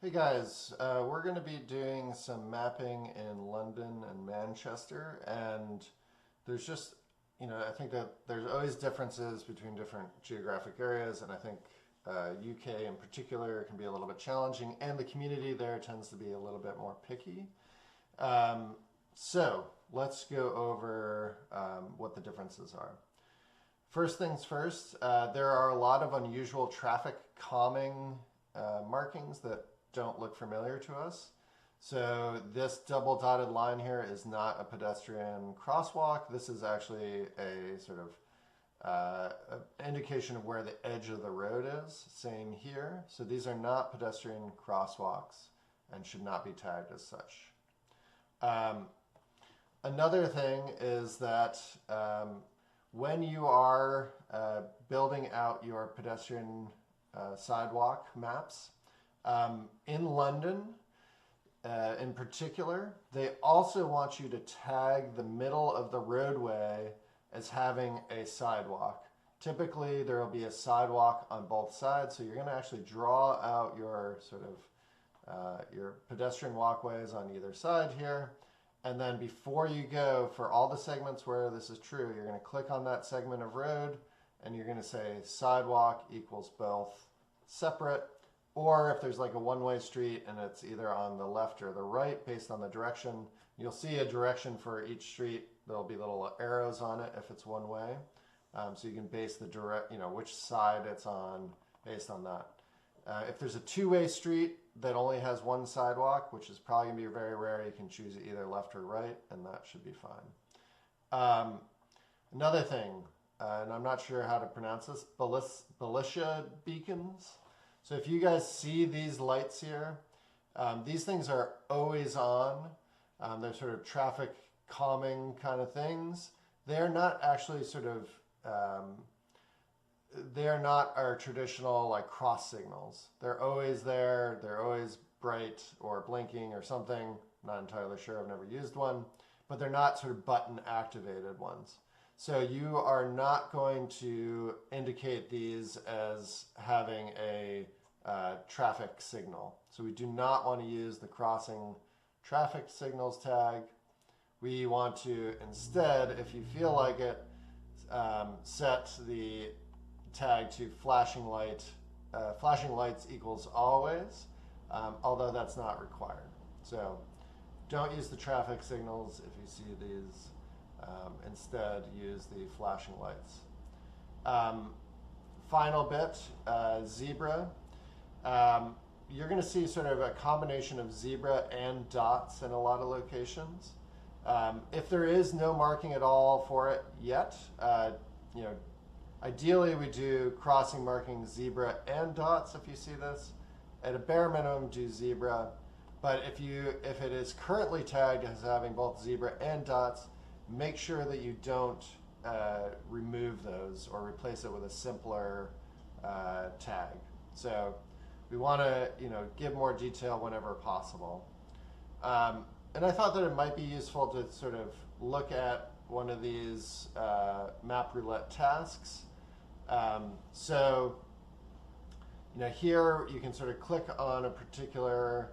Hey guys, we're going to be doing some mapping in London and Manchester, and there's just, I think that there's always differences between different geographic areas, and I think UK in particular can be a little bit challenging, and the community there tends to be a little bit more picky. So let's go over what the differences are. First things first, there are a lot of unusual traffic calming markings that don't look familiar to us. So this double dotted line here is not a pedestrian crosswalk. This is actually a sort of indication of where the edge of the road is. Same here. So these are not pedestrian crosswalks and should not be tagged as such. Another thing is that when you are building out your pedestrian sidewalk maps, in London, in particular, they also want you to tag the middle of the roadway as having a sidewalk. Typically, there will be a sidewalk on both sides, so you're going to actually draw out your sort of your pedestrian walkways on either side here. And then before you go, for all the segments where this is true, you're going to click on that segment of road, and you're going to say sidewalk equals both separate. Or if there's like a one-way street and it's either on the left or the right based on the direction, you'll see a direction for each street. There'll be little arrows on it if it's one way. So you can base the which side it's on based on that. If there's a two-way street that only has one sidewalk, which is probably going to be very rare, you can choose either left or right, and that should be fine. Another thing, and I'm not sure how to pronounce this, Belisha beacons. So if you guys see these lights here, these things are always on. They're sort of traffic calming kind of things. They're not actually sort of, they're not our traditional like cross signals. They're always there. They're always bright or blinking or something. I'm not entirely sure. I've never used one, but they're not sort of button activated ones. So you are not going to indicate these as having a traffic signal. So we do not want to use the crossing traffic signals tag. We want to instead, if you feel like it, set the tag to flashing light. Flashing lights equals always, although that's not required. So don't use the traffic signals if you see these. Instead, use the flashing lights. Final bit, zebra. You're going to see sort of a combination of zebra and dots in a lot of locations. If there is no marking at all for it yet, ideally we do crossing marking zebra and dots if you see this. At a bare minimum, do zebra. But if it is currently tagged as having both zebra and dots, make sure that you don't remove those or replace it with a simpler tag. So we want to give more detail whenever possible. And I thought that it might be useful to sort of look at one of these map roulette tasks. So here you can sort of click on a particular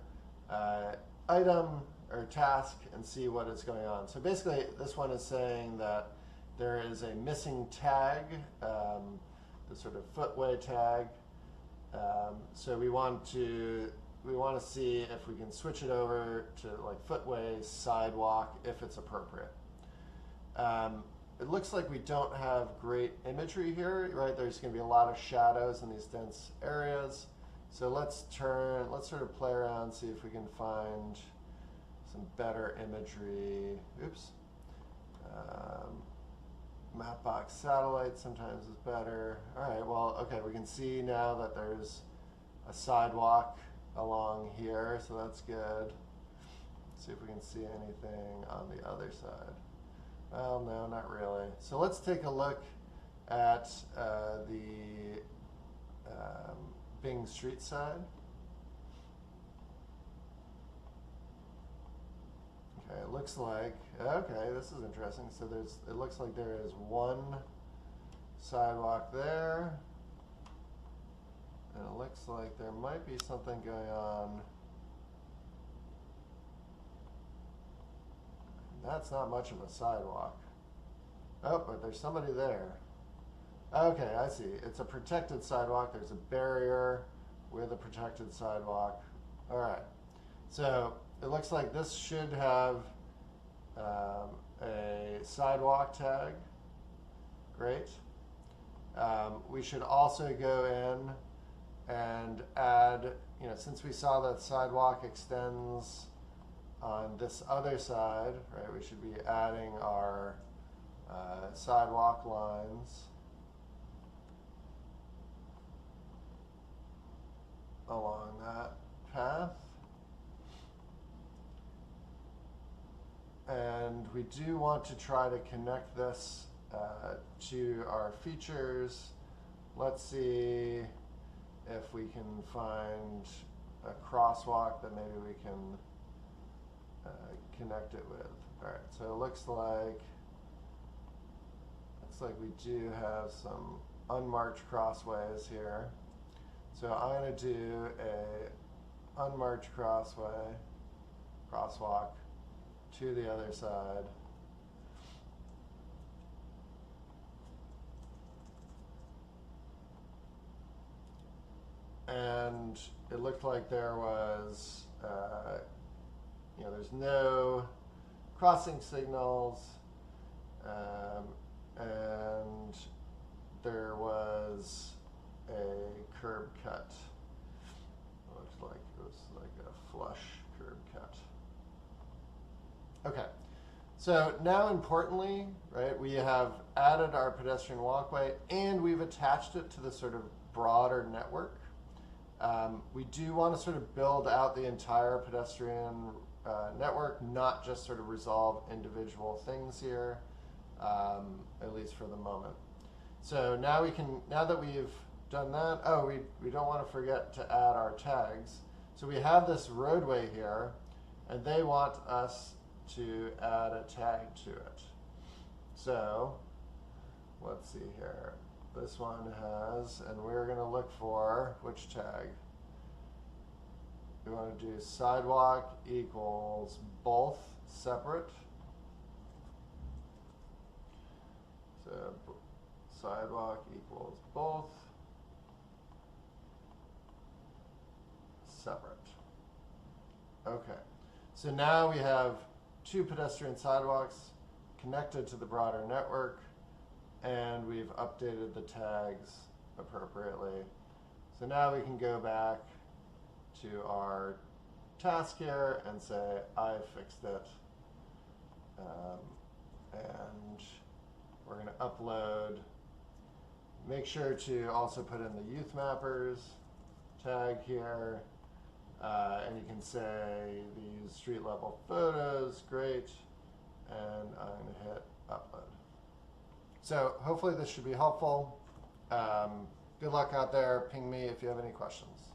item or task and see what is going on. So basically this one is saying that there is a missing tag, the sort of footway tag. So we want to see if we can switch it over to like footway, sidewalk, if it's appropriate. It looks like we don't have great imagery here, right? There's going to be a lot of shadows in these dense areas. So let's sort of play around, see if we can find some better imagery. Oops. Mapbox satellite sometimes is better. All right, well, okay, we can see now that there's a sidewalk along here, so that's good. Let's see if we can see anything on the other side. Well, no, not really. So let's take a look at the Bing Street side. Okay, it looks like, okay, this is interesting. So it looks like there is one sidewalk there, and it looks like there might be something going on That's not much of a sidewalk. Oh, but there's somebody there. Okay, I see. It's a protected sidewalk. There's a barrier with a protected sidewalk. All right. So it looks like this should have a sidewalk tag. Great. We should also go in and add, since we saw that sidewalk extends on this other side, right, we should be adding our sidewalk lines along that path. And we do want to try to connect this to our features. Let's see if we can find a crosswalk that maybe we can connect it with. All right, so it looks like we do have some unmarked crossways here. So I'm going to do a unmarked crosswalk to the other side. And it looked like there was, there's no crossing signals, and there was a curb cut. It looked like it was like a flush curb cut. Okay, so now importantly, right, we have added our pedestrian walkway and we've attached it to the sort of broader network. We do want to sort of build out the entire pedestrian network, not just sort of resolve individual things here, at least for the moment. So now that we've done that, we don't want to forget to add our tags. So we have this roadway here, and they want us to add a tag to it. So let's see here. This one has, and we're going to look for which tag? We want to do sidewalk equals both separate. So sidewalk equals both separate. Okay, so now we have two pedestrian sidewalks connected to the broader network, and we've updated the tags appropriately. So now we can go back to our task here and say, I fixed it. And we're going to upload. Make sure to also put in the YouthMappers tag here. And you can say these street level photos, great. And I'm going to hit upload. So hopefully this should be helpful. Good luck out there. Ping me if you have any questions.